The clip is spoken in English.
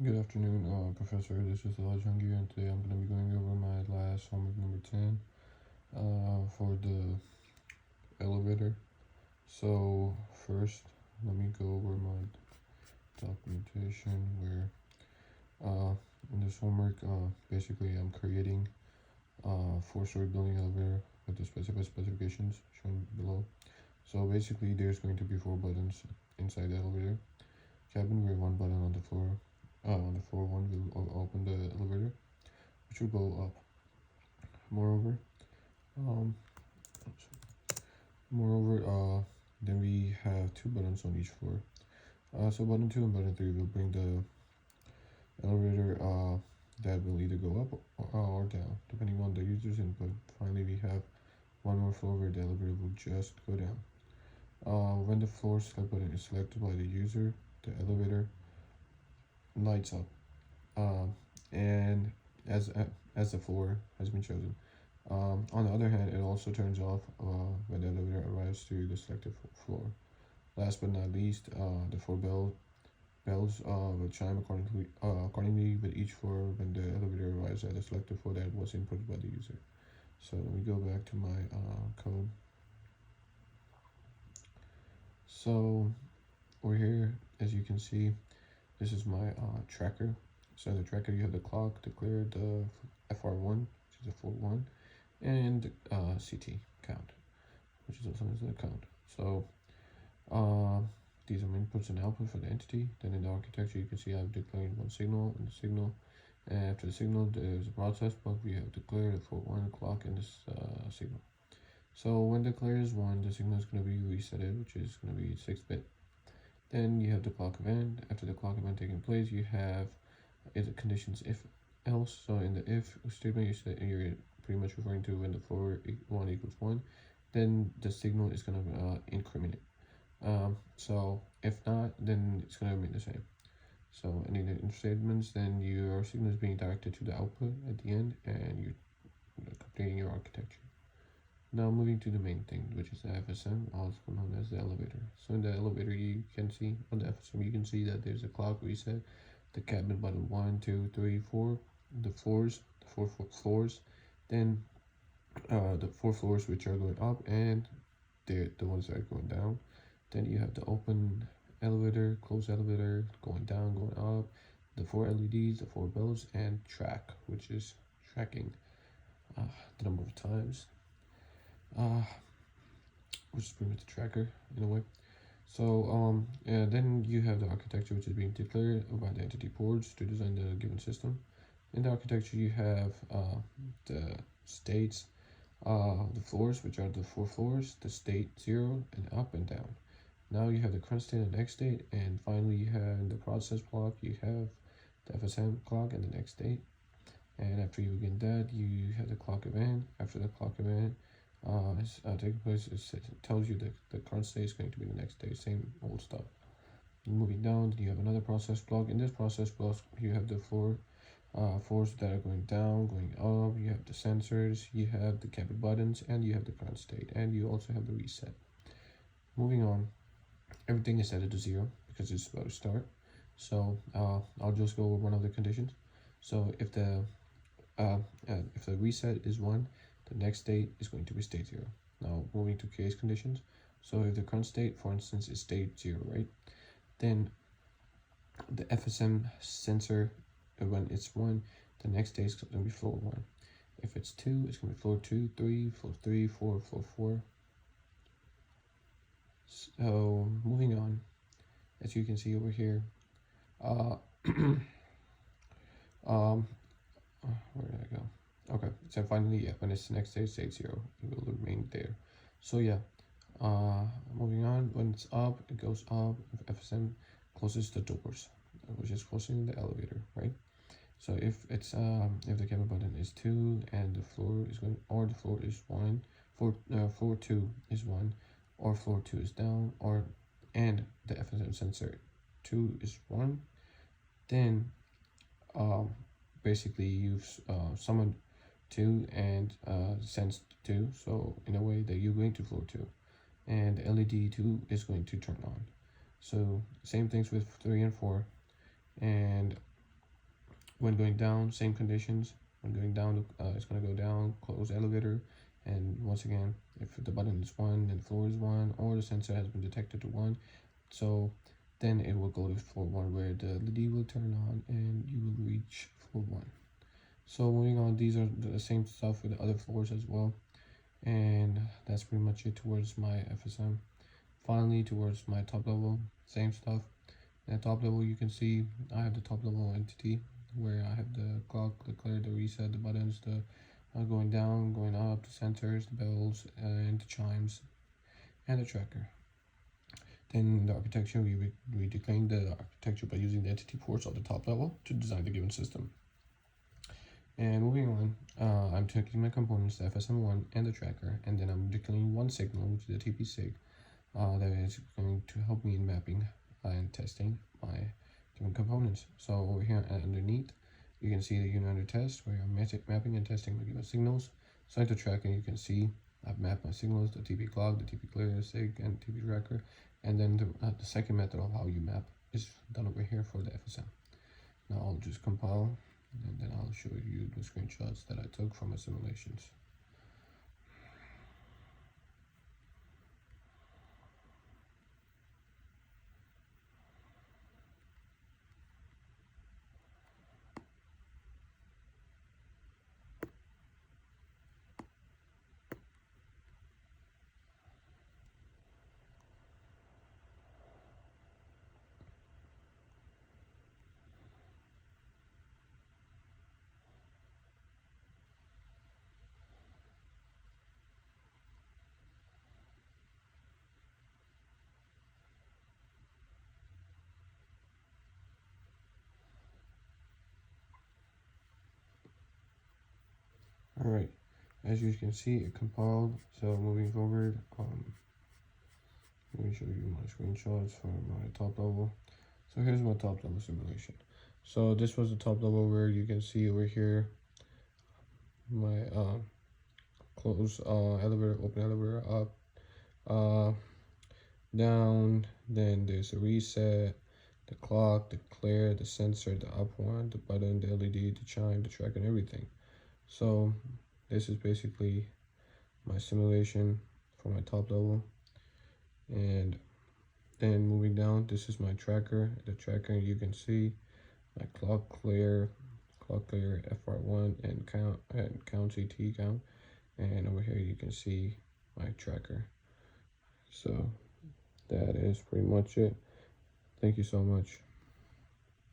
Good afternoon, Professor. This is Hw10, and today I'm going to be going over my last homework number 10 for the elevator. So, first, let me go over my documentation where in this homework, basically, I'm creating a four-story building elevator with the specifications shown below. So, basically, there's going to be 4 buttons inside the elevator cabin with 1 button on the floor. On the floor, one will open the elevator, which will go up. Moreover, um, then we have 2 buttons on each floor. So button 2 and button 3 will bring the elevator that will either go up or down, depending on the user's input. Finally, we have one more floor where the elevator will just go down. When the floor select button is selected by the user, the elevator lights up, and as the floor has been chosen. On the other hand, it also turns off when the elevator arrives to the selected floor. Last but not least, the bells will chime accordingly with each floor when the elevator arrives at the selected floor that was inputted by the user. So let me go back to my code. So over here, as you can see, this is my tracker. So the tracker, you have the clock, declare the FR1, which is a full one, and CT count, which is also the count. So these are inputs and output for the entity. Then in the architecture, you can see I've declared one signal and the signal. And after the signal, there's a process block. We have declared for 1 o'clock in this signal. So when declare is 1, the signal is going to be resetted, which is going to be 6-bit. Then you have the clock event. After the clock event taking place, you have is the conditions if else. So in the if statement, you're pretty much referring to when the floor 1 equals 1, then the signal is going to increment it. So if not, then it's going to remain the same. So any of the statements, then your signal is being directed to the output at the end, and you're completing your architecture. Now moving to the main thing, which is the FSM, also known as the elevator. So in the elevator, you can see on the FSM, you can see that there's a clock reset, the cabin button 1, 2, 3, 4, the floors, the four floors, then the 4 floors which are going up, and the ones that are going down. Then you have the open elevator, closed elevator, going down, going up, the 4 LEDs, the 4 bells, and track, which is tracking the number of times, which is pretty much the tracker in a way. So then you have the architecture, which is being declared by the entity boards to design the given system. In the architecture, you have the states, the floors, which are the 4 floors, the state 0 and up and down. Now you have the current state and next state, and finally you have in the process block, you have the FSM clock and the next state. And after you begin that, you have the clock event. After the clock event taking place, it tells you that the current state is going to be the next day, same old stuff. Moving down, you have another process block. In this process block, you have the floors that are going down, going up. You have the sensors, you have the cabin buttons, and you have the current state, and you also have the reset. Moving on, everything is set to 0 because it's about to start. So I'll just go over one of the conditions. So if the reset is 1, the next state is going to be state 0. Now moving to case conditions. So if the current state, for instance, is state 0, right? Then the FSM sensor, when it's 1, the next state is going to be floor 1. If it's 2, it's going to be floor 2, 3, floor 3, 4, floor 4. So moving on, as you can see over here, where did I go? Okay, so finally, yeah, when it's next day, state 0, it will remain there. So yeah, moving on, when it's up, it goes up. If FSM closes the doors, which is closing the elevator, right? So if it's if the cabin button is 2 and the floor is going, or the floor is 1, floor 2 is 1, or floor 2 is down, and the FSM sensor 2 is 1, then basically you've summoned 2 and sensed 2, so in a way that you're going to floor 2, and the LED 2 is going to turn on. So same things with 3 and 4, and When going down, same conditions. When going down, it's going to go down, close elevator. And once again, if the button is 1 and the floor is 1, or the sensor has been detected to 1, so then it will go to floor 1 where the LED will turn on and you will reach floor 1. So moving on, these are the same stuff with the other floors as well. And that's pretty much it towards my FSM. Finally, towards my top level, same stuff. At top level, you can see I have the top level entity where I have the clock, the clear, the reset, the buttons, the going down, going up, the sensors, the bells, and the chimes, and the tracker. Then the architecture, we decline the architecture by using the entity ports of the top level to design the given system. And moving on, I'm taking my components, the FSM1 and the tracker, and then I'm declaring one signal, which is the TP-SIG, that is going to help me in mapping and testing my different components. So over here underneath, you can see the unit under test where I'm mapping and testing my given signals. Select the tracker, you can see I've mapped my signals, the TP clock, the TP clear, the SIG, and the TP tracker. And then the second method of how you map is done over here for the FSM. Now I'll just compile, and then I'll show you the screenshots that I took from my simulations. Alright, as you can see, it compiled. So moving forward, let me show you my screenshots for my top level. So here's my top level simulation. So this was the top level where you can see over here my close elevator, open elevator, up, down, then there's a reset, the clock, the clear, the sensor, the up one, the button, the LED, the chime, the track, and everything. So this is basically my simulation for my top level. And then moving down, this is my tracker. The tracker, you can see my clock clear FR1 and count CT count. And over here you can see my tracker. So that is pretty much it. Thank you so much.